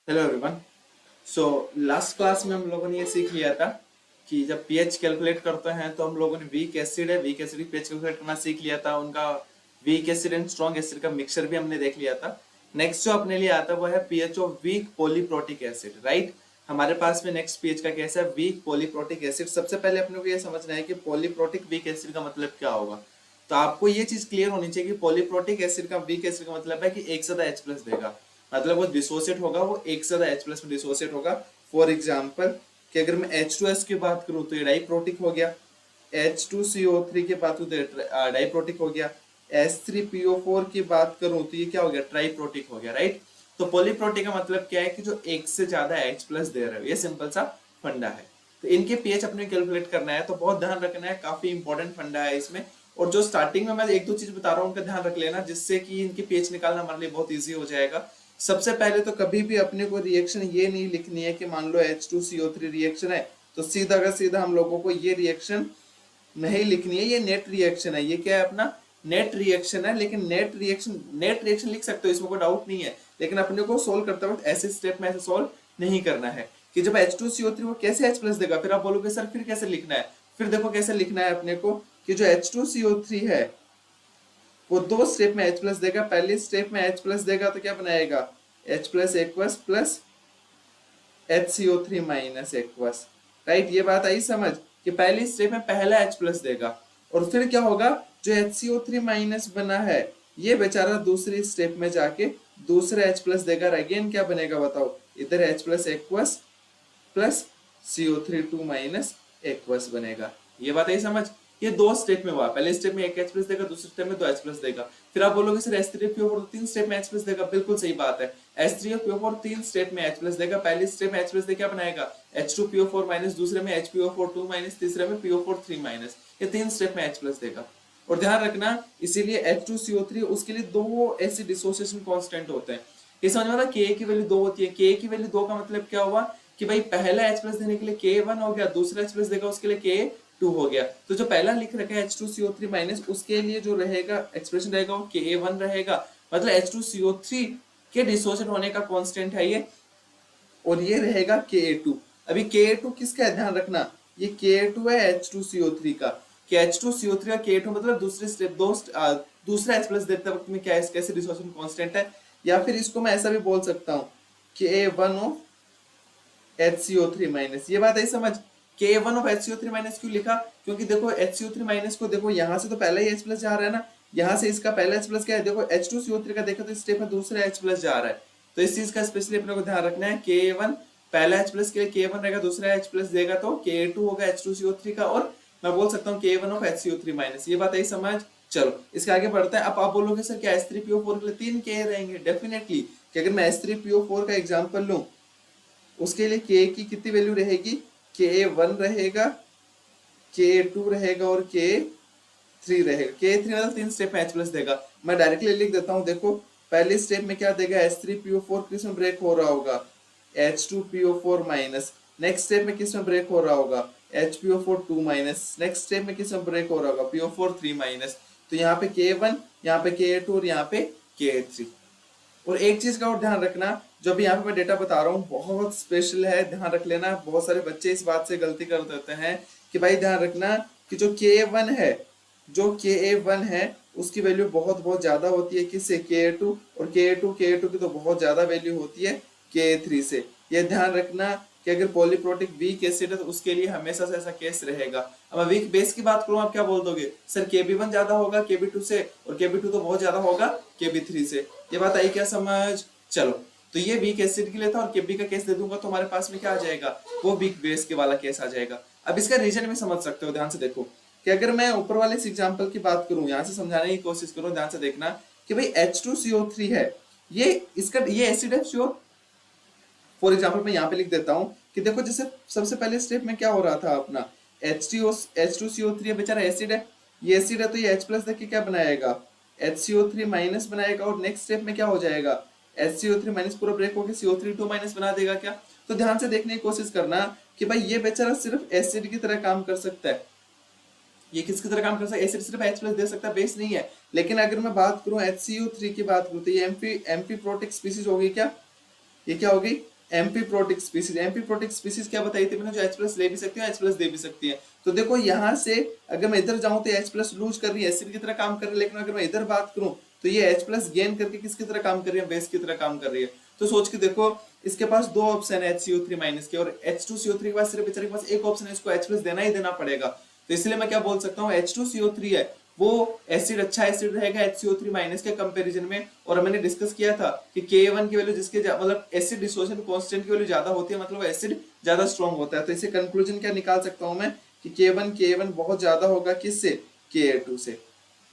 Hello everyone. So last class में हम लोगों ने ये सीख लिया था कि जब पीएच कैलकुलेट करते हैं तो हम लोगों ने वीक एसिड की पीएच कैलकुलेट करना सीख लिया था। उनका weak acid and strong acid का मिक्सचर भी हमने देख लिया था। नेक्स्ट जो अपने लिए आता है वो है pH of weak polyprotic acid, right. हमारे पास में नेक्स्ट पीएच का कैसा है, वीक पॉलीप्रोटिक एसिड। सबसे पहले अपने को ये समझना है कि पॉलीप्रोटिक वीक एसिड का मतलब क्या होगा। तो आपको ये चीज क्लियर होनी चाहिए कि पॉलीप्रोटिक एसिड का वीक एसिड का मतलब है कि एक से ज्यादा H+ देगा, मतलब वो डिसोसिएट होगा, वो एक से ज्यादा H+ में डिसोसिएट होगा। फॉर एग्जाम्पल कि अगर मैं H2S की बात करूं तो ये डाइप्रोटिक हो गया, H2CO3 की बात करूं तो डाइप्रोटिक हो गया, H3PO4 की बात करूं तो ये क्या हो गया, ट्राइप्रोटिक हो गया, राइट। तो पॉलीप्रोटिक का मतलब क्या है कि जो एक से ज्यादा H+ दे रहे हो, ये सिंपल सा फंडा है। तो इनके पीएच अपने कैलकुलेट करना है तो बहुत ध्यान रखना है, काफी इंपॉर्टेंट फंडा है इसमें। और जो स्टार्टिंग में मैं एक दो चीज बता रहा हूँ उनका ध्यान रख लेना, जिससे कि इनके पीएच निकालना हमारे लिए बहुत ईजी हो जाएगा। सबसे पहले तो कभी भी अपने को रिएक्शन ये नहीं लिखनी है कि मान लो H2CO3 रिएक्शन है तो सीधा का सीधा हम लोगों को ये रिएक्शन नहीं लिखनी है। ये नेट रिएक्शन है, ये क्या है अपना नेट रिएक्शन है। लेकिन नेट रिएक्शन लिख सकते हो, इसमें कोई डाउट नहीं है। लेकिन अपने को सोल्व करते वक्त ऐसे स्टेप में ऐसे सोल्व नहीं करना है कि जब H2CO3 वो कैसे H+ देगा। फिर आप बोलोगे सर फिर कैसे लिखना है। फिर देखो कैसे लिखना है अपने को कि जो H2CO3 है वो दो स्टेप में H+ देगा। पहली स्टेप में H+ देगा तो क्या बनाएगा, H+ aqueous plus HCO3 minus aqueous, right. ये बात आई समझ कि पहली स्टेप में पहला H+ देगा और फिर क्या होगा, जो HCO3 माइनस बना है ये बेचारा दूसरी स्टेप में जाके दूसरा H+ देगा। अगेन क्या बनेगा बताओ, इधर H+ aqueous plus CO3 2 minus aqueous बनेगा। ये बात है समझ। ये दो स्टेप में हुआ, पहले स्टेप में एक H+ देगा, दूसरे स्टेप में दो H+ देगा। फिर आप बोलोगे सर H3PO4 तीन स्टेप में H+ देगा, बिल्कुल सही बात है। H3PO4 तीन स्टेप में H+ देगा। पहले स्टेप में H+ दे क्या बनाएगा H2PO4 माइनस, दूसरे में HPO4 2 माइनस, तीसरे में PO4 3 माइनस। ये तीन स्टेप में H+ देगा। और ध्यान रखना इसीलिए H2CO3 उसके लिए दो ऐसे डिसोसिएशन कांस्टेंट होते हैं। ये समझ में आ रहा है, के की वैल्यू दो होती है। के की वैल्यू दो का मतलब क्या हुआ कि भाई पहला H+ देने के लिए K1 हो गया, दूसरा H+ देगा उसके लिए K2 हो गया। तो जो पहला लिख रखा है H2CO3 माइनस, उसके लिए जो रहेगा एक्सप्रेशन रहेगा वो Ka1 रहेगा। मतलब H2CO3 के डिसोसिएट होने का कांस्टेंट है ये, और ये रहेगा Ka2। अभी Ka2 किसका है ध्यान रखना, ये Ka2 है H2CO3 का। कि H2CO3 का Ka2 मतलब दूसरे स्टेप दूसरा H+ देते वक्त में क्या है, कैसे डिसोसिएशन कांस्टेंट है। या फिर इसको मैं ऐसा भी बोल सकता हूँ Ka1 ऑफ HCO3 माइनस। ये बात है समझ। K1 ऑफ HCO3 माइनस क्यों लिखा, क्योंकि देखो HCO3 माइनस को देखो यहाँ से तो पहला ही H+ जा रहा है ना, यहाँ से इसका पहला H+ क्या है, देखो H2CO3 का देखो तो इस स्टेप में दूसरा H+ जा रहा है। तो इस चीज का स्पेशली अपने को ध्यान रखना है। K1 पहला H+ के लिए K1 रहेगा, दूसरा H+ देगा तो K2 होगा H2CO3 का। और मैं बोल सकता हूँ K1 ऑफ HCO3 माइनस। ये बात है समझ। चलो इसके आगे बढ़ते हैं। अब आप बोलोगे सर क्या H3PO4 के लिए तीन K रहेंगे, डेफिनेटली। कि अगर मैं H3PO4 का एग्जाम्पल लूं उसके लिए के की कितनी वैल्यू रहेगी, K1 रहेगा, K2 रहेगा और K3 रहेगा। K3 मतलब तीन स्टेप में H+ देगा। मैं डायरेक्टली लिख देता हूं, देखो पहले स्टेप में क्या देगा H3PO4 किस में ब्रेक हो रहा होगा H2PO4 माइनस। नेक्स्ट स्टेप में किस में ब्रेक हो रहा होगा HPO4 2 माइनस। नेक्स्ट स्टेप में किस में ब्रेक हो रहा होगा PO4 3 माइनस। तो यहाँ पे K1, यहाँ पे K2 और यहाँ पे K3। और एक चीज का और ध्यान रखना, जो भी यहाँ पे मैं डेटा बता रहा हूँ बहुत स्पेशल है, ध्यान रख लेना। बहुत सारे बच्चे इस बात से गलती कर देते हैं कि भाई ध्यान रखना कि जो K1 है, जो Ka1 है उसकी वैल्यू बहुत बहुत ज्यादा होती है किससे, Ka2। और Ka2 की तो बहुत ज्यादा वैल्यू होती है Ka3 से। ये ध्यान रखना कि अगर पॉलीप्रोटिक वीक एसिड है तो उसके लिए हमेशा से ऐसा केस रहेगा। अब मैं वीक बेस की बात करूं, आप क्या बोल दोगे सर Kb1 ज्यादा होगा Kb2 से, और Kb2 तो बहुत ज्यादा होगा Kb3 से। ये बात आई क्या समझ। चलो तो ये वीक एसिड के लिए था, और Kb का केस दे दूंगा तो हमारे पास में क्या आ जाएगा, वो वीक बेस के वाला केस आ जाएगा। अब इसका रीजन भी समझ सकते हो, ध्यान से देखो कि अगर मैं ऊपर वाले इस एग्जांपल की बात करूं, यहां से समझाने की कोशिश करूं, ध्यान से देखना कि भाई H2CO3 है, ये इसका ये एसिड है श्योर। फॉर एग्जाम्पल मैं यहाँ पे लिख देता हूँ कि देखो जैसे सबसे पहले स्टेप में क्या हो रहा था अपना H2CO3 बेचारा एसिड है, ये एसिड है तो ये H+ देख के क्या बनाएगा HCO3 माइनस बनाएगा। और नेक्स्ट स्टेप में क्या हो जाएगा HCO3 माइनस पूरा ब्रेक होकर CO3 2 माइनस बना देगा क्या। तो ध्यान से देखने की कोशिश करना कि भाई ये बेचारा सिर्फ एसिड की तरह काम कर सकता है। ये किसकी तरह काम कर सकता है, एसिड सिर्फ H+ दे सकता है, बेस नहीं है। लेकिन अगर मैं बात करूं HCO3 की बात करूं तो ये एम्फी प्रोटिक स्पीसीज होगी क्या, ये क्या होगी एम्फीप्रोटिक स्पीसीज, एम्फीप्रोटिक स्पीसीज क्या बताई थी मैंने, जो H प्लस ले भी सकती है H प्लस दे भी सकती है। तो देखो यहाँ से अगर मैं इधर जाऊं तो H प्लस लूज कर रही है, एसिड की तरह काम कर रही है, लेकिन अगर मैं इधर बात करूं तो ये H प्लस गेन करके किसकी तरह काम कर रही है, बेस की तरह काम कर रही है। तो सोच के देखो इसके पास दो ऑप्शन है HCO3 माइनस के, और H2CO3 के पास सिर्फ बेचारे के पास एक ऑप्शन है, इसको H प्लस देना ही देना पड़ेगा। तो इसलिए मैं क्या बोल सकता हूँ, H2CO3 है वो एसिड, अच्छा एसिड रहेगा HCO3 माइनस के कंपैरिजन में। और मैंने डिस्कस किया था कि K1 की वैल्यू जिसके मतलब एसिड डिसोसिएशन कांस्टेंट की वैल्यू ज्यादा होती है, मतलब एसिड ज्यादा स्ट्रांग होता है। तो इसे कंक्लूजन क्या निकाल सकता हूं मैं कि K1 बहुत ज्यादा होगा किससे, Ka2 से।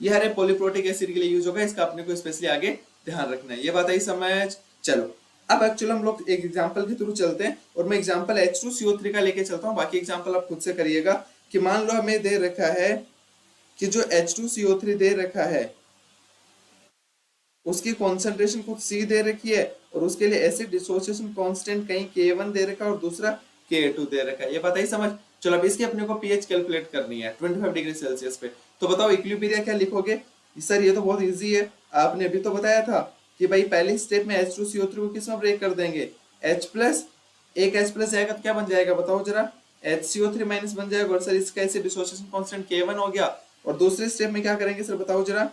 ये हर पॉलीप्रोटिक एसिड के लिए यूज होगा, इसका अपने को स्पेशली आगे ध्यान रखना है। ये बात आई समझ। चलो अब एक्चुअली हम लोग एक एग्जांपल के थ्रू चलते हैं, और मैं एग्जांपल H2CO3 का लेके चलता हूं, बाकी एग्जांपल आप खुद से करिएगा। कि मान लो हमें दे रखा है कि जो H2CO3 दे रखा है उसकी कॉन्सेंट्रेशन कुछ C दे रखी है, और उसके लिए एसिड डिसोसिएशन कांस्टेंट कहीं K1 दे रखा है और दूसरा K2 दे रखा है। ये बात आई समझ। चलो अब इसकी अपने को pH कैलकुलेट करनी है 25 डिग्री सेल्सियस पे। तो बताओ इक्विलिब्रियम क्या लिखोगे। सर ये तो बहुत इजी है, आपने अभी तो बताया था कि भाई पहली स्टेप में H2CO3 को किस में ब्रेक कर देंगे, H प्लस, एक H प्लस जाएगा तो क्या बन जाएगा बताओ जरा, HCO3 माइनस बन जाएगा। और सर इसका एसिड डिसोसिएशन कांस्टेंट K1 हो गया। और दूसरे स्टेप में क्या करेंगे सर बताओ जरा,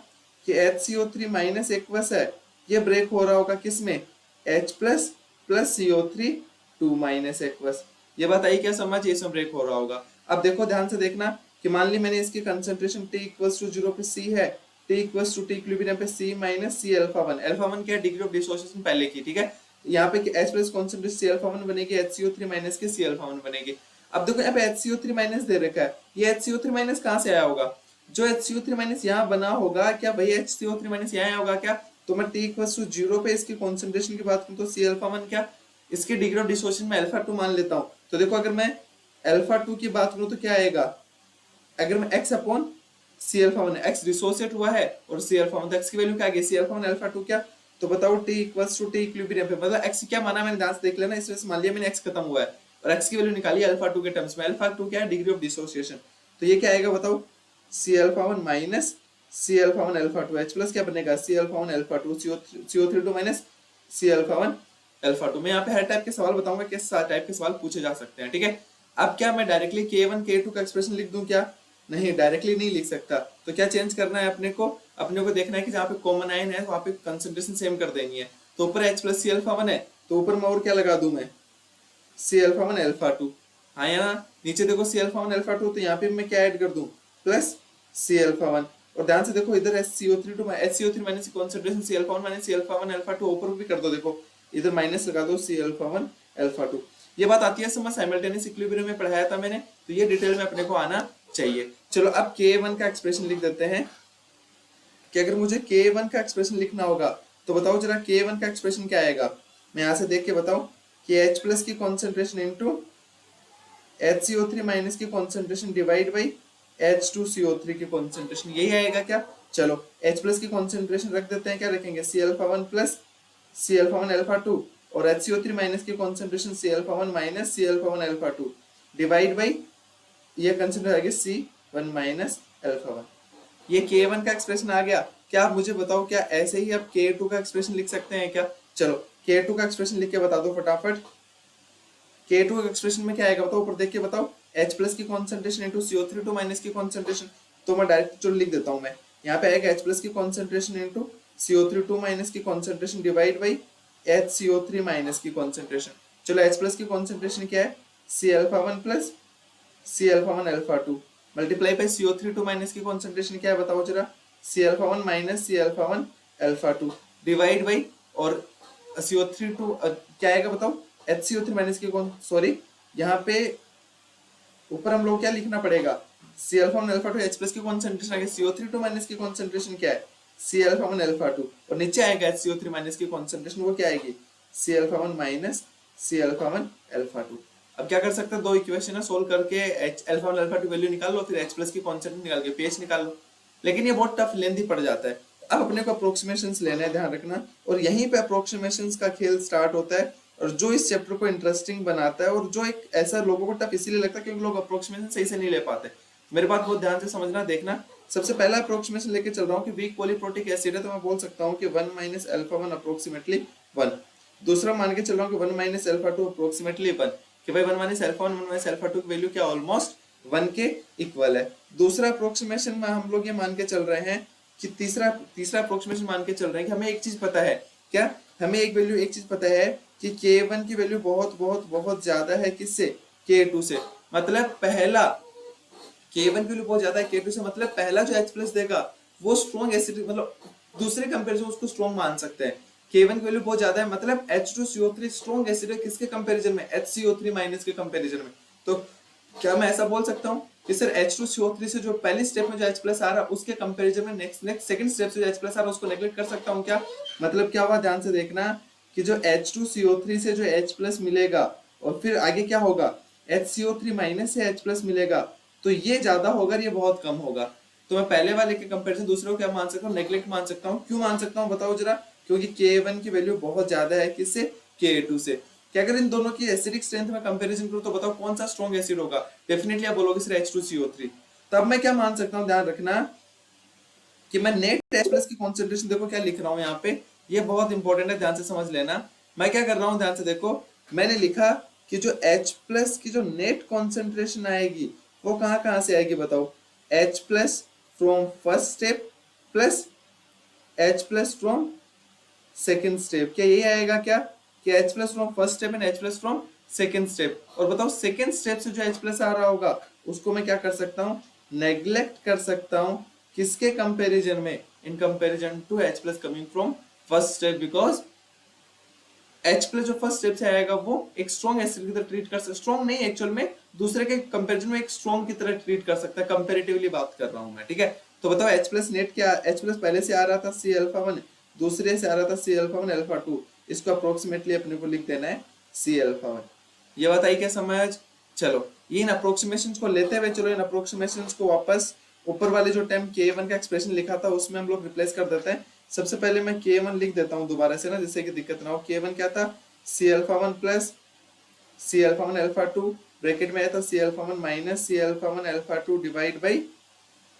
कि HCO3 माइनस एक्वस है, ये ब्रेक हो रहा होगा किसमें, H plus plus CO3 2 minus aqueous. ये बात आई क्या समझ, ये इसमें ब्रेक हो रहा होगा। अब देखो ध्यान से देखना कि मान ली मैंने इसकी कंसंट्रेशन T इक्वल्स टू 0 पे C है, T equals to T equilibrium पे C minus C alpha 1। Alpha 1 क्या है, डिग्री ऑफ डिसोसिएशन पहले की, ठीक है। यहाँ पे H plus concentration C alpha 1 बनेगी, HCO3 माइनस के C अल्फा 1 बनेगी। अब देखो यहाँ पे HCO3 माइनस दे रखा है, ये HCO3 माइनस कहाँ से आया होगा, जो HCO3 माइनस यहाँ बना होगा क्या भाई, HCO3 माइनस यहाँ आया होगा क्या। तो मैं T इक्वल्स टू 0 पे इसकी कॉन्सेंट्रेशन की बात करूँ तो C अल्फा 1 क्या, इसकी डिग्री ऑफ डिसोसिएशन में अल्फा 2 मान लेता हूँ। तो देखो अगर मैं अल्फा 2 की बात करूँ तो क्या आएगा, अगर मैं x upon C alpha 1, x dissociate हुआ है और C अल्फा 1, तो x की वैल्यू क्या आ गई, C अल्फा 1 अल्फा 2 क्या। तो बताओ T equals to T equilibrium पे, मतलब x क्या माना मैंने, ध्यान से देख लेना, इसमें मान लिया मैंने x खत्म हुआ है और x की वैल्यू निकाली अल्फा 2 के टर्म्स में। अल्फा 2 क्या है, डिग्री ऑफ डिसोसिएशन। तो ये क्या आएगा बताओ, C alpha 1 minus C alpha 1 alpha 2, H plus क्या बनेगा, C alpha 1 alpha 2, CO3 2 minus C alpha 1 alpha 2। मैं यहाँ पे हर टाइप के सवाल बताऊंगा, किस टाइप के सवाल पूछे जा सकते हैं, ठीक है। अब क्या मैं डायरेक्टली K1 K2 का एक्सप्रेशन लिख दूं क्या, नहीं डायरेक्टली नहीं लिख सकता। तो क्या चेंज करना है अपने को देखना है कि जहाँ पे कॉमन आयन है वहाँ पे कंसंट्रेशन सेम कर देनी है। तो ऊपर H प्लस C अल्फा 1 है, तो ऊपर मैं और क्या लगा दूं मैं, C अल्फा 1 अल्फा 2। हाँ या ना, नीचे देखो C अल्फा 1 अल्फा 2, तो यहाँ पे मैं क्या ऐड कर दूं, प्लस C अल्फा 1। और ध्यान से देखो इधर HCO3 minus concentration C alpha 1 minus C alpha 1 alpha 2 ऊपर भी कर दो, देखो इधर माइनस लगा दो C अल्फा 1 अल्फा 2। ये बात आती है समझ, साइमल्टेनियस इक्विलिब्रियम में पढ़ाया था मैंने, तो ये डिटेल में अपने को आना चाहिए। चलो अब K1 का एक्सप्रेशन लिख देते हैं, कि अगर मुझे K1 का एक्सप्रेशन लिखना होगा तो बताओ जरा K1 का एक्सप्रेशन क्या आएगा। मैं यहाँ से देख के बताओ कि H प्लस की कॉन्सेंट्रेशन इंटू HCO3 माइनस की कॉन्सेंट्रेशन डिवाइड बाई H2CO3 की कॉन्सेंट्रेशन, यही आएगा क्या। चलो H प्लस की कॉन्सेंट्रेशन रख देते हैं, क्या रखेंगे, C alpha 1 plus C alpha 1 alpha 2, और HCO3 माइनस की concentration C alpha 1 minus C alpha 1 alpha 2 divide by ये कंसिडर आएगी C1 माइनस अल्फा 1। ये K1 का एक्सप्रेशन आ गया। क्या आप मुझे बताओ, क्या ऐसे ही आप K2 का एक्सप्रेशन लिख सकते हैं क्या। चलो K2 का एक्सप्रेशन लिख के बता दो फटाफट। K2 एक्सप्रेशन में क्या आएगा बताओ, ऊपर देख के बताओ, H प्लस की कॉन्सेंट्रेशन इंटू CO3 2 माइनस की कॉन्सेंट्रेशन। तो मैं डायरेक्ट चलो लिख देता हूँ मैं, यहाँ पे आएगा H प्लस की कॉन्सेंट्रेशन इंटू CO3 2 माइनस की concentration divide by HCO3 minus की कॉन्सेंट्रेशन। चलो H प्लस की कॉन्सेंट्रेशन क्या है, C alpha 1 plus C alpha 1 alpha 2 multiply by CO3 2 minus की कॉन्सेंट्रेशन क्या है बताओ जरा, C alpha 1 minus C alpha 1 alpha 2 divide by, और CO3 2 क्या आएगा बताओ, HCO3 माइनस की कौन, सॉरी यहाँ पे ऊपर हम लोग क्या लिखना पड़ेगा, C alpha 1 alpha 2 H plus की कॉन्सेंट्रेशन आएगी, CO3 2 माइनस की कॉन्सेंट्रेशन क्या है, C अल्फा 1 अल्फा 2, और नीचे आएगा HCO3 माइनस की कॉन्सेंट्रेशन, वो क्या आएगी, C alpha 1 minus C alpha 1 alpha 2। अब क्या कर सकते हैं, दो इक्वेशन है, सोल्व करके H अल्फा 1 अल्फा 2 वैल्यू निकाल लो, फिर H प्लस की कॉन्सेंट्रेशन निकाल के pH निकाल लो। लेकिन ये बहुत टफ लेंथी पड़ जाता है। अब अपने को अप्रोक्सीमेशंस लेना है, ध्यान रखना, और यहीं पे अप्रोक्सीमेशंस का खेल स्टार्ट होता है, और जो इस चैप्टर को इंटरेस्टिंग बनाता है, और जो एक ऐसा लोगों को टफ इसीलिए लगता है क्योंकि लोग अप्रोक्सीमेशन सही से नहीं ले पाते। मेरी बात बहुत ध्यान से समझना, देखना। सबसे पहला अप्रोक्सीमेशन लेके चल रहा हूँ कि वीक पॉलीप्रोटिक एसिड है, तो मैं बोल सकता हूँ कि 1 माइनस अल्फा 1 अप्रोक्सीमेटली 1। दूसरा मान के चल रहा हूँ कि 1 माइनस अल्फा टू अप्रोक्सीमेटली 1, कि भाई 1 माइनस अल्फा 1 1 माइनस अल्फा 2 की वैल्यू क्या ऑलमोस्ट 1 के इक्वल है। दूसरा अप्रोक्सीमेशन में हम लोग ये मान के चल रहे हैं कि तीसरा तीसरा अप्रोक्सीमेशन मान के चल रहे हैं कि हमें एक चीज पता है, क्या हमें एक चीज पता है कि k1 की वैल्यू बहुत बहुत बहुत ज्यादा है किससे, k2 से। मतलब पहला k1 की वैल्यू बहुत ज्यादा है k2 से, मतलब पहला जो H प्लस देगा वो स्ट्रॉन्ग एसिड, मतलब दूसरे कंपेरिजन उसको स्ट्रॉन्ग मान सकते हैं। k1 की वैल्यू बहुत ज्यादा है, मतलब H2CO3 स्ट्रॉन्ग एसिड है किसके कंपैरिजन में, HCO3 माइनस के कंपैरिजन में। तो क्या मैं ऐसा बोल सकता हूँ कि सर H2CO3 से जो पहली स्टेप में जो H प्लस आ रहा है उसके कंपैरिजन में नेक्स्ट सेकंड स्टेप से जो H प्लस आ रहा है उसको नेग्लेक्ट कर सकता हूँ क्या? मतलब क्या हुआ, ध्यान से देखना कि जो H2CO3 से जो H प्लस मिलेगा और फिर आगे क्या होगा, HCO3 माइनस से H प्लस मिलेगा, तो ये ज्यादा होगा, ये बहुत कम होगा। तो मैं पहले वाले के कंपैरिजन दूसरे को क्या मान सकता हूँ, नेग्लेक्ट मान सकता हूँ। क्यों मान सकता हूँ बताओ जरा? क्योंकि K1 की वैल्यू बहुत ज्यादा है किससे, K2 से। क्या अगर इन दोनों की एसिडिक स्ट्रेंथ में कंपैरिजन करूं तो बताओ कौन सा स्ट्रॉन्ग एसिड होगा? डेफिनेटली आप बोलोगे सर H2CO3। तब मैं क्या मान सकता हूं, ध्यान रखना कि मैं नेट H प्लस की कॉन्सेंट्रेशन, देखो क्या लिख रहा हूं यहाँ पे, ये बहुत इंपॉर्टेंट है, ध्यान से समझ लेना। मैं क्या कर रहा हूं, ध्यान से देखो, मैंने लिखा कि जो H प्लस की जो नेट कॉन्सेंट्रेशन आएगी वो कहां कहां से आएगी बताओ, H plus from first step plus H plus from second step. क्या यही आएगा क्या कि H plus from first step and H plus from second step. और बताओ सेकेंड स्टेप से जो H प्लस आ रहा होगा उसको मैं क्या कर सकता हूँ, नेग्लेक्ट कर सकता हूँ, किसके कंपैरिजन में, in comparison to H plus coming from first step, because H plus जो फर्स्ट स्टेप से आएगा वो एक स्ट्रॉन्ग एसिड की तरह ट्रीट कर सकता, स्ट्रॉन्ग नहीं एक्चुअल में, दूसरे के कंपैरिजन में एक स्ट्रॉन्ग की तरह ट्रीट कर सकता है, कंपैरेटिवली बात कर रहा हूं मैं, ठीक है। तो बताओ H प्लस नेट क्या, H प्लस पहले से आ रहा था C अल्फा 1, दूसरे से आ रहा था C अल्फा 1 अल्फा 2, इसको अप्रोक्सीमेटली अपने को लिख देना है C अल्फा 1। ये बात आई क्या समझ? चलो इन अप्रोक्सीमेशंस को लेते हुए चलो इन अप्रोक्सीमेशंस को वापस ऊपर वाले जो टाइम K1 का एक्सप्रेशन लिखा था उसमें हम लोग रिप्लेस कर देते हैं। सबसे पहले मैं K1 लिख देता हूँ दोबारा से ना, जिससे कि दिक्कत ना हो। K1 क्या था, C alpha 1 plus C alpha 1 alpha 2, bracket में आया था C alpha 1 minus C alpha 1 alpha 2 divide by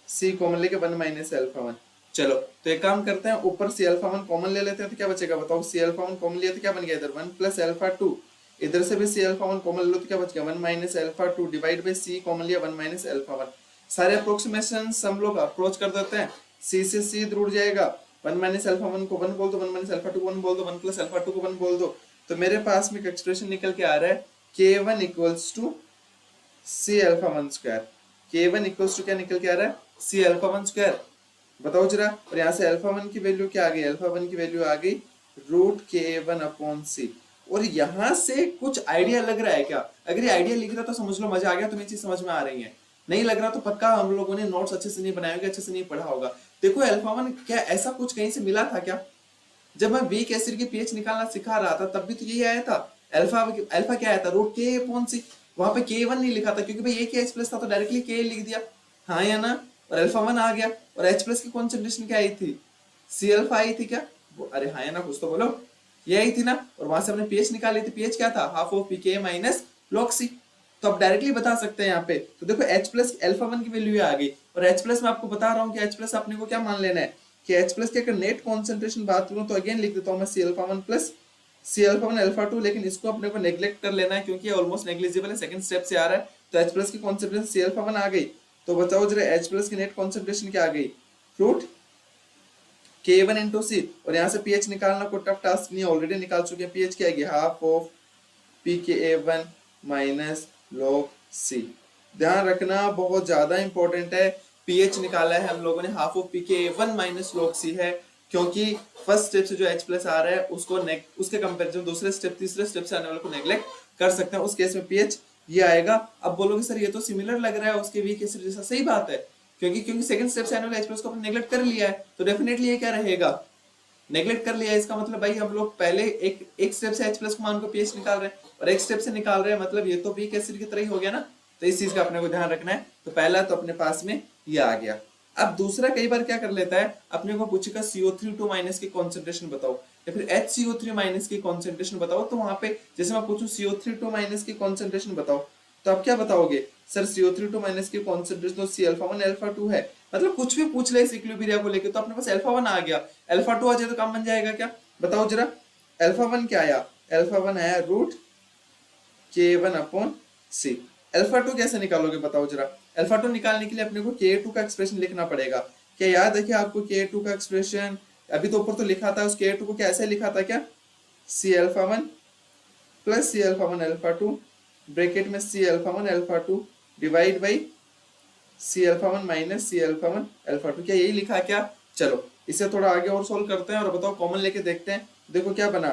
C common लेके 1 माइनस अल्फा 1। चलो तो एक काम करते हैं, ऊपर C अल्फा 1 कॉमन ले लेते हैं तो क्या बचेगा बताओ, C अल्फा 1 कॉमन लिया तो क्या बन गया इधर 1 प्लस अल्फा 2, इधर से भी C अल्फा 1 कॉमन लो तो क्या बच गया 1 minus alpha 2 divide by C common लिया 1 माइनस अल्फा 1। सारे अप्रोक्सीमेशन हम लोग अप्रोच कर देते हैं, C से C दूर जाएगा, 1 माइनस अल्फा 1 को 1 बोल दो, 1 माइनस अल्फा 2 को 1 बोल दो, 1 प्लस अल्फा 2 को 1 बोल दो, तो मेरे पास में एक एक्सप्रेशन निकल के आ रहा है K1 equals to C alpha 1 square. K1 equals to क्या निकल के आ रहा है, C अल्फा 1 स्क्वायर। बताओ जरा, और यहाँ से अल्फा 1 की वैल्यू क्या आ गई, अल्फा 1 की वैल्यू आ गई रूट K1 अपॉन C। और यहाँ से कुछ आइडिया लग रहा है क्या? अगर ये आइडिया लिख रहा तो समझ लो मजा आ गया, तुम्हें चीज समझ में आ रही है। नहीं लग रहा तो पक्का हम लोगों ने नोट्स अच्छे से नहीं बनाए होंगे, अच्छे से नहीं पढ़ा होगा। देखो अल्फा 1 क्या ऐसा कुछ कहीं से मिला था क्या? जब मैं वीक एसिड की पीएच निकालना सिखा रहा था तब भी तो यही आया था, अल्फा अल्फा क्या आया था, रूट के अपॉन सी। वहां पे K1 नहीं लिखा था क्योंकि भाई ये क्या H प्लस था तो डायरेक्टली K लिख दिया, हाँ या ना, और अल्फा 1 आ गया। और H प्लस की कॉन्सेंट्रेशन क्या आई थी, C अल्फा आई थी क्या? अरे हाँ या ना, कुछ तो बोलो, ये आई थी ना। और वहां से हमने पीएच निकाली थी, पीएच क्या था, half of pK minus log C. तो आप डायरेक्टली बता सकते हैं यहाँ पे। तो देखो H प्लस अल्फा 1 की वैल्यू आ गई, और H प्लस में आपको बता रहा हूँ कि H प्लस अपने को क्या मान लेना है कि H प्लस की अगर नेट कॉन्सेंट्रेशन बात करूं तो अगेन लिख देता हूं मैं C alpha 1 plus C alpha 1 alpha 2, लेकिन इसको अपने को नेग्लेक्ट कर लेना है क्योंकि ये ऑलमोस्ट नेग्लिजिबल है, सेकंड स्टेप से आ रहा है। तो H प्लस की कॉन्सेंट्रेशन C अल्फा 1 आ गई, तो बताओ जरा H प्लस की नेट कॉन्सेंट्रेशन क्या आ गई, रूट K1 इंटू C। और यहाँ से pH निकालना कोई टफ टास्क नहीं है, ऑलरेडी निकाल चुके हैं। pH क्या आएगी, half of pKa1 minus log C। ध्यान रखना बहुत ज्यादा इंपॉर्टेंट है, pH निकाला है हम लोगों ने, half of pKa1 minus log C है, क्योंकि फर्स्ट स्टेप से जो H प्लस आ रहा है उसको उसके कंपेरिजन दूसरे स्टेप तीसरे स्टेप से आने वाले को नेग्लेक्ट कर सकते हैं, उस केस में pH ये आएगा। अब बोलोगे सर ये तो सिमिलर लग रहा है उसके वीक एसिड जैसा, सही बात है, क्योंकि सेकंड स्टेप से आने वाले H प्लस को हमने नेग्लेक्ट कर लिया है, तो डेफिनेटली ये क्या रहेगा, नेग्लेक्ट कर लिया है। इसका मतलब भाई हम लोग पहले एक स्टेप से H प्लस को मान को pH निकाल रहे हैं और एक स्टेप से निकाल रहे हैं, मतलब ये तो वीक एसिड की तरह ही हो गया ना। तो इस चीज का अपने को ध्यान रखना है। तो पहला तो अपने पास में ये आ गया। अब दूसरा कई बार क्या कर लेता है, अपने को पूछेगा CO3 माइनस की कॉन्सेंट्रेशन बताओ या फिर HCO3 माइनस की कॉन्सेंट्रेशन बताओ। तो वहां पे जैसे मैं पूछूं CO3 माइनस की कॉन्सेंट्रेशन बताओ, तो आप क्या बताओगे, सर CO3 माइनस की कॉन्सेंट्रेशन तो C अल्फा 1 अल्फा 2 है। मतलब कुछ भी पूछ ले इस इक्विलिब्रिया को लेके तो अपने पास अल्फा 1 आ गया, अल्फा 2 आ जाए तो काम बन जाएगा क्या? बताओ जरा, अल्फा 1 क्या आया, अल्फा वन आया रूट के one upon C. Alpha two कैसे निकालोगे बताओ जरा। अल्फा टू निकालने के लिए अपने को के टू का एक्सप्रेशन लिखना पड़ेगा। क्या याद है कि आपको के टू का एक्सप्रेशन अभी तो ऊपर तो लिखा था, उस के टू को कैसे लिखा था क्या, C alpha one plus C alpha one alpha two bracket में C alpha one alpha two divide by C alpha one minus C alpha one alpha two. क्या यही लिखा क्या। चलो इसे थोड़ा आगे और सोल्व करते हैं और बताओ कॉमन लेके देखते हैं। देखो क्या बना,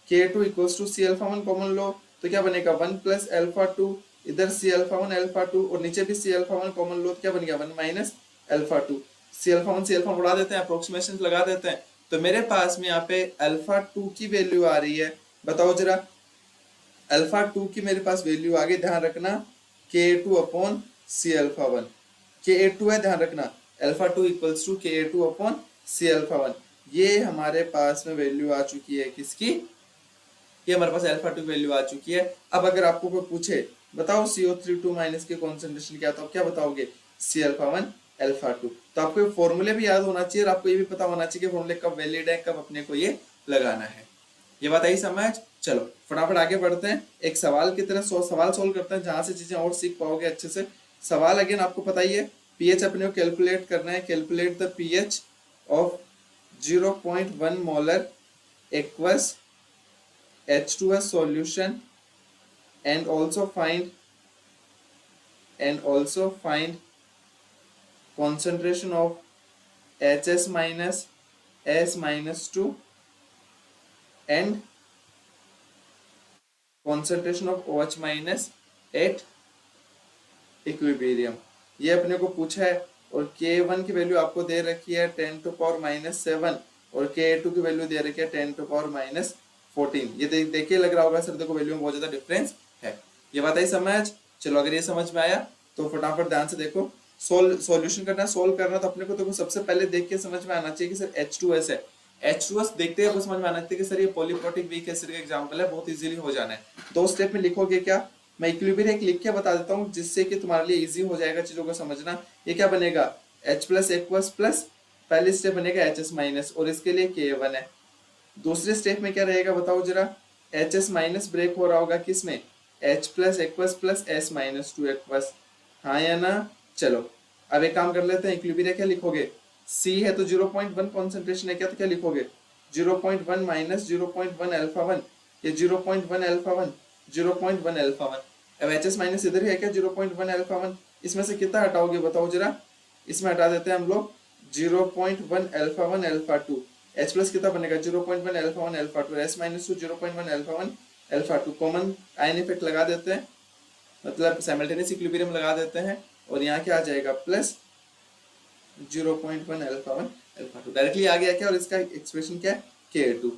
K two equals to C alpha one common लो तो क्या बनेगा वन प्लस अल्फा टू, इधर C alpha one alpha two और नीचे भी सी अल्फा वन कॉमन लो तो क्या बन गया one minus alpha two. C alpha one उड़ा देते हैं, अप्रोक्सीमेशन लगा देते हैं। तो मेरे पास में यहाँ पे अल्फा टू की वैल्यू आ रही है, बताओ जरा। अल्फा टू की मेरे पास वैल्यू आगे ध्यान रखना K two upon C alpha one, K A to है ध्यान रखना, alpha two equals to K A two upon C alpha one. ये हमारे पास में वैल्यू आ चुकी है किसकी, ये हमारे पास अल्फा टू वैल्यू आ चुकी है। अब अगर आपको कोई पूछे बताओ CO3 माइनस के कॉन्सेंट्रेशन क्या, तो आप क्या बताओगे C alpha one alpha two. तो आपको फॉर्मूले भी याद होना चाहिए और आपको ये भी पता होना चाहिए कि फॉर्मूले कब वैलिड है, कब अपने को ये लगाना है। ये बात आई समझ। चलो फटाफट आगे बढ़ते हैं, एक सवाल की तरह सवाल सोल्व करते हैं जहां से चीजें और सीख पाओगे अच्छे से। सवाल अगेन आपको पता ही है, पीएच अपने को कैलकुलेट करना है। Calculate the pH of 0.1 molar aqueous H2S solution and also find concentration of HS minus S minus 2 and concentration of OH minus at equilibrium. ये अपने को पूछा है और K1 की वैल्यू आपको दे रखी है 10 टू पावर -7 और K2 की वैल्यू दे रखी है 10 टू पावर -14। ये देखिए लग रहा होगा सर देखो वैल्यू में बहुत ज्यादा डिफरेंस है। ये बात आई समझ। चलो अगर ये समझ में आया तो फटाफट ध्यान से देखो, सॉल्यूशन करना, सोल्व करना। तो अपने को देखो सबसे पहले देख के समझ में आना चाहिए कि सर H2S है। H2S देखते हैं समझ में आना चाहिए कि सर ये पॉलीप्रोटिक वीक एसिड का एग्जांपल है, बहुत इजीली हो जाना है। दो स्टेप में लिखोगे क्या, मैं इक्विलिब्रियम लिख के बता देता हूँ जिससे कि तुम्हारे लिए इजी हो जाएगा चीजों को समझना। ये क्या बनेगा H प्लस एक्वस प्लस पहले स्टेप बनेगा HS माइनस और इसके लिए K1 है। दूसरे स्टेप में क्या रहेगा बताओ जरा, HS माइनस ब्रेक हो रहा होगा किस में, H plus aqueous plus S minus 2 aqueous, हाँ या ना। चलो अब एक काम कर लेते हैं, इक्विलिब्रियम क्या लिखोगे, C है तो 0.1 कॉन्सेंट्रेशन है क्या, तो क्या लिखोगे 0.1 माइनस 0.1 अल्फा वन, ये 0.1 अल्फा वन 0.1 अल्फा वन। अब HS माइनस इधर है क्या 0.1 अल्फा वन, इसमें से कितना हटाओगे बताओ जरा, इसमें हटा देते हैं हम लोग 0.1 alpha one alpha to. H plus कितना बनेगा 0.1 alpha one alpha to, S minus 2 0.1 alpha one alpha to. Common ion effect लगा देते हैं, मतलब साइमल्टेनियस इक्विलिब्रियम लगा देते हैं और यहाँ क्या आ जाएगा plus 0.1 alpha one alpha two. Directly आ गया क्या, और इसका एक्सप्रेशन क्या है K2।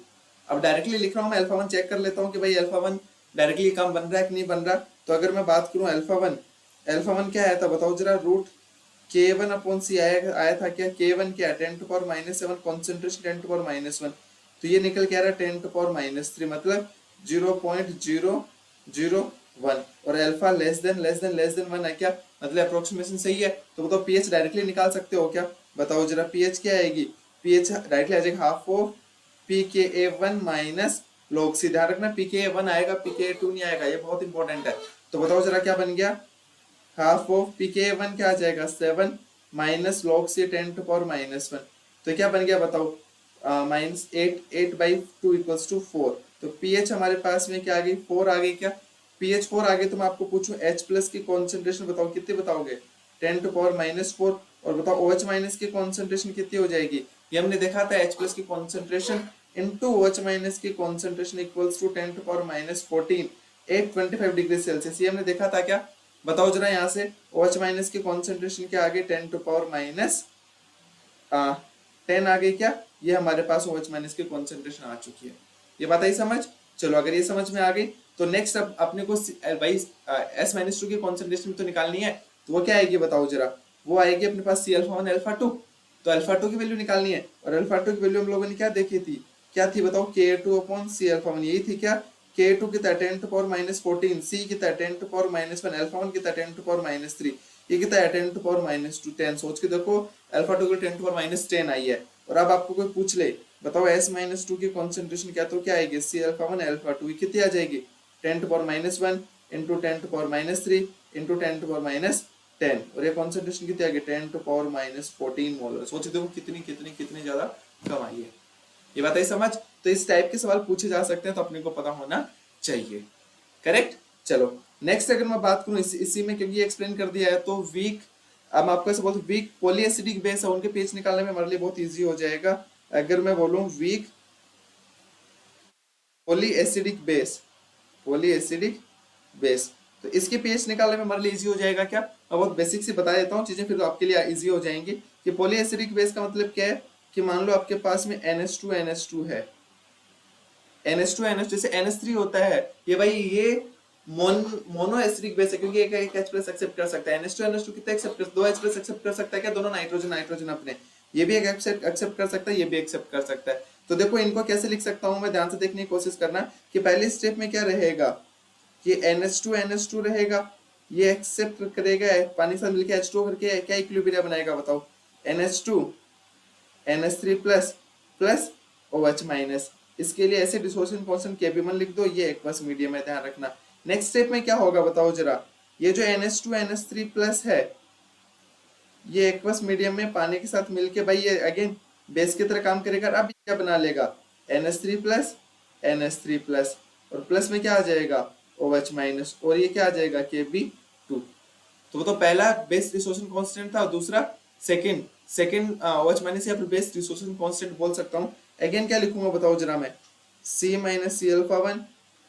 अब डायरेक्टली लिख रहा हूँ मैं अल्फा वन, चेक कर लेता हूँ कि भाई अल्फा वन डायरेक्टली कम बन रहा है कि नहीं बन रहा। तो अगर मैं बात करूँ अल्फा वन क्या आया था बताओ जरा, रूट K1 अपॉन सी आया था क्या, K1 क्या है 10 to power -7, concentration 10 to power -1, तो ये निकल के आ रहा है 10 टू पावर -3 मतलब 0.001 और अल्फा लेस देन 1 है क्या, मतलब अप्रोक्सीमेशन सही है। तो बताओ पीएच डायरेक्टली निकाल सकते हो क्या, बताओ जरा पीएच क्या आएगी, पीएच डायरेक्टली आ जाएगा half of pKa1 minus log C। ध्यान रखना pKa1 आएगा pKa2 नहीं आएगा, ये बहुत इंपॉर्टेंट है। तो बताओ जरा क्या बन गया, हाफ ऑफ pKa1 क्या आ जाएगा 7 minus log C 10 to power -1, तो क्या बन गया बताओ -8/2 इक्वल्स टू 4। तो पीएच हमारे पास में क्या आ गई 4 आ गई क्या, पीएच 4 आ गई। तो मैं आपको पूछूं H प्लस की कॉन्सेंट्रेशन बताओ कितनी बताओगे 10 टू पावर -4 और बताओ OH माइनस की कॉन्सेंट्रेशन कितनी हो जाएगी, ये हमने देखा था H प्लस की कॉन्सेंट्रेशन इनटू OH माइनस की concentration equals to 10 to power -14 825 degree Celsius. ये हमने देखा था क्या, बताओ जरा यहाँ से OH माइनस की कॉन्सेंट्रेशन क्या आ गई 10 टू पावर -10 आ गई क्या, ये हमारे पास OH माइनस की कॉन्सेंट्रेशन आ चुकी है। ये बात आई समझ। चलो अगर ये समझ में आ गई तो नेक्स्ट अब अपने को भाई S माइनस 2 की कॉन्सेंट्रेशन तो निकालनी है। तो वो क्या आएगी बताओ जरा, वो आएगी अपने पास C alpha one alpha two. तो अल्फा टू की वैल्यू निकालनी है और अल्फा टू की वैल्यू हम लोगों ने क्या देखी थी, क्या थी बताओ K2 upon C alpha one, यही थी क्या। K2 कितना 10 टू पावर -14, C कितना 10 टू पावर -1, अल्फा वन कितना 10 टू पावर -3, ये कितना है 10 टू पावर -2 10। सोच के देखो अल्फा टू की 10 टू पावर -10 आई है और अब आपको कोई पूछ ले बताओ S-2 की कॉन्सेंट्रेशन क्या, तो क्या आएगी C-alpha-1 alpha-2 कितनी आ जाएगी 10⁻⁻1 इंटू 10⁻³ इंटू 10⁻10 और ये कॉन्सेंट्रेशन कितनी आ गई 10⁻14 मोलर। सोच देखो कितनी कितनी कितनी ज्यादा कम आई है। ये बात आई समझ। तो इस टाइप के सवाल पूछे जा सकते हैं तो अपने को पता होना चाहिए। करेक्ट। चलो नेक्स्ट अगर मैं बात करूं इसी में, क्योंकि एक्सप्लेन कर दिया है तो वीक, अब आपको ऐसे बोलते वीक पॉलीएसिडिक बेस है उनके पेज निकालने में हमारे लिए बहुत इजी हो जाएगा। अगर मैं बोलूं वीक पॉलीएसिडिक बेस, पॉलीएसिडिक बेस, तो इसके पेज निकालने में हमारे लिए इजी हो जाएगा क्या। मैं बहुत बेसिक से बता देता हूँ चीजें, फिर तो आपके लिए इजी हो जाएंगी कि पॉलीएसिडिक बेस का मतलब क्या है कि मान लो आपके पास में NH2 है, NH2 जैसे NH3 होता है, ये भाई ये मोनो एसिडिक बेस है क्योंकि एक H प्लस एक्सेप्ट कर सकता है। NH2 कितना एक्सेप्ट कर, 2 H प्लस एक्सेप्ट कर सकता है क्या, दोनों नाइट्रोजन नाइट्रोजन अपने, ये भी एक एक्सेप्ट कर सकता है, ये भी एक्सेप्ट कर सकता है। तो देखो इनको कैसे लिख सकता हूं मैं, ध्यान से देखने की कोशिश करना कि पहले स्टेप में क्या रहेगा कि NH2 रहेगा, ये एक्सेप्ट करेगा पानी के साथ मिलकर H2 करके क्या इक्विलिब्रियम बनाएगा बताओ, NH2 NH3 plus plus OH minus, इसके लिए ऐसे डिसोसिएशन कांस्टेंट Kb1 लिख दो, ये एक्वस मीडियम है, ध्यान रखना। नेक्स्ट स्टेप में क्या होगा बताओ जरा, ये जो NH2 NH3 प्लस है ये एक्वस मीडियम में पानी के साथ मिलके भाई ये अगेन बेस की तरह काम करेगा। अब क्या बना लेगा NH3 प्लस NH3 प्लस और प्लस में क्या आ जाएगा OH माइनस और ये क्या आ जाएगा Kb2। तो वो तो पहला बेस डिसोसिएशन कांस्टेंट था और दूसरा सेकंड OH माइनस या फिर बेस डिसोसिएशन कांस्टेंट बोल सकता हूँ। अगेन क्या लिखूंगा बताओ जरा मैं, C माइनस C-alpha-1,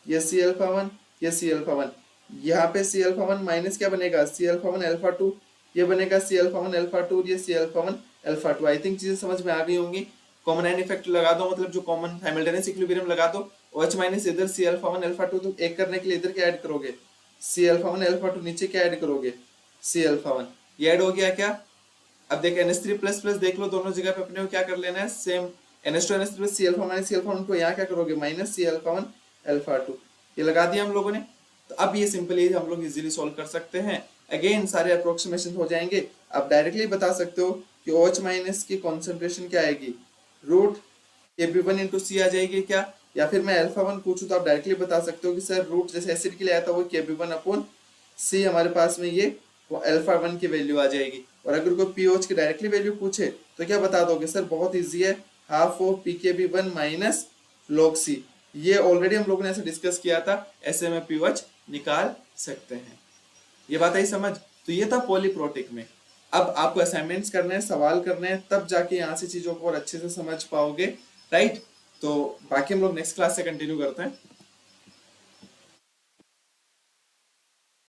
ये C-alpha-1, ये C-alpha-1, यहाँ पे C-alpha-1 माइनस क्या बनेगा C-alpha-1 alpha-2, ये बनेगा C-alpha-1 alpha-2, ये C-alpha-1 alpha-2। आई थिंक चीजें समझ में आ गई होंगी। कॉमन एंड इफेक्ट लगा दो, मतलब जो कॉमन साइमल्टेनियस इक्विलिब्रियम लगा दो, OH माइनस इधर C-alpha-1 alpha-2, तो एक करने के लिए इधर क्या ऐड करोगे C-alpha-1 alpha-2, नीचे क्या ऐड करोगे C-alpha-1, ये ऐड हो गया क्या। अब देख NH3 प्लस प्लस देख लो दोनों जगह पे अपने को क्या कर लेना है same, NH2 NH3 plus C-alpha minus C-alpha-1 को यहाँ क्या करोगे माइनस C-alpha-1 alpha-2, ये लगा दिया हम लोगों ने। तो अब ये सिंपली हम लोग इजीली सॉल्व कर सकते हैं। अगेन सारे अप्रोक्सीमेशन हो जाएंगे। आप डायरेक्टली बता सकते हो कि OH माइनस की कॉन्सेंट्रेशन क्या आएगी रूट Kb1 इंटू C आ जाएगी क्या, या फिर मैं alpha-1 पूछूं तो आप डायरेक्टली बता सकते हो कि सर रूट जैसे एसिड के लिए आया था वो Kb1 अपॉन C, हमारे पास में ये alpha-1 की वैल्यू आ जाएगी। और अगर कोई पीओएच की डायरेक्टली वैल्यू पूछे तो क्या बता दोगे सर, बहुत इजी है, half of Pkb1 minus log C, ये ऑलरेडी हम लोगों ने ऐसे डिस्कस किया था, ऐसे में पीओएच निकाल सकते हैं। ये बात आई समझ। तो ये था पॉलीप्रोटिक में। अब आपको असाइनमेंट्स करने हैं, सवाल करने हैं, तब जाके यहाँ से चीजों को और अच्छे से समझ पाओगे, राइट। तो बाकी हम लोग नेक्स्ट क्लास से कंटिन्यू करते हैं।